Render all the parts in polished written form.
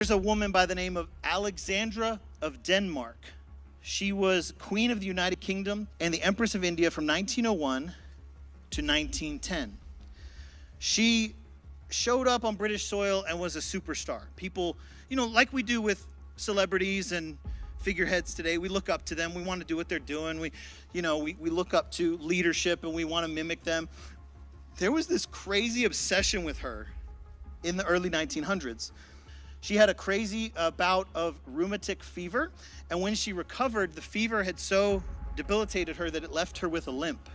There's a woman by the name of Alexandra of Denmark. She was Queen of the United Kingdom and the Empress of India from 1901 to 1910. She showed up on British soil and was a superstar. People, like we do with celebrities and figureheads today, we look up to them. We want to do what they're doing. We look up to leadership and we want to mimic them. There was this crazy obsession with her in the early 1900s. She had a crazy bout of rheumatic fever, and when she recovered, the fever had so debilitated her that it left her with a limp.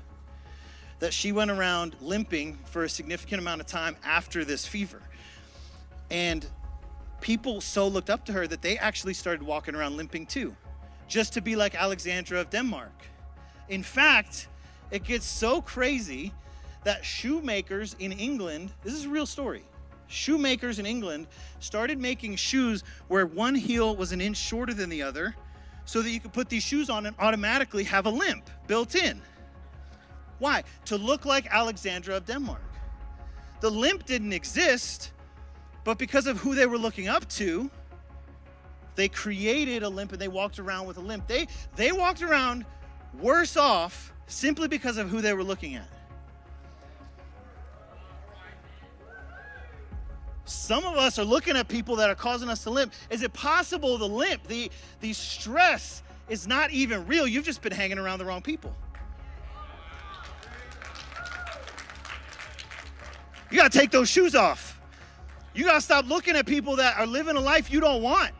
That she went around limping for a significant amount of time after this fever. And people so looked up to her that they actually started walking around limping too, just to be like Alexandra of Denmark. In fact, it gets so crazy that shoemakers in England, this is a real story, shoemakers in England started making shoes where one heel was an inch shorter than the other so that you could put these shoes on and automatically have a limp built in. Why? To look like Alexandra of Denmark. The limp didn't exist, but because of who they were looking up to, they created a limp and they walked around with a limp. They walked around worse off simply because of who they were looking at. Some of us are looking at people that are causing us to limp. Is it possible the limp, the stress is not even real? You've just been hanging around the wrong people. You got to take those shoes off. You got to stop looking at people that are living a life you don't want.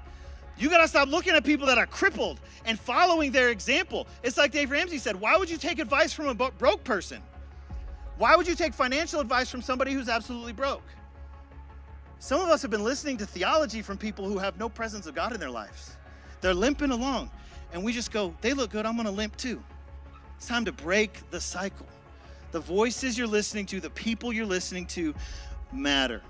You got to stop looking at people that are crippled and following their example. It's like Dave Ramsey said, why would you take advice from a broke person? Why would you take financial advice from somebody who's absolutely broke? Some of us have been listening to theology from people who have no presence of God in their lives. They're limping along, and we just go, they look good, I'm going to limp too. It's time to break the cycle. The voices you're listening to, the people you're listening to matter.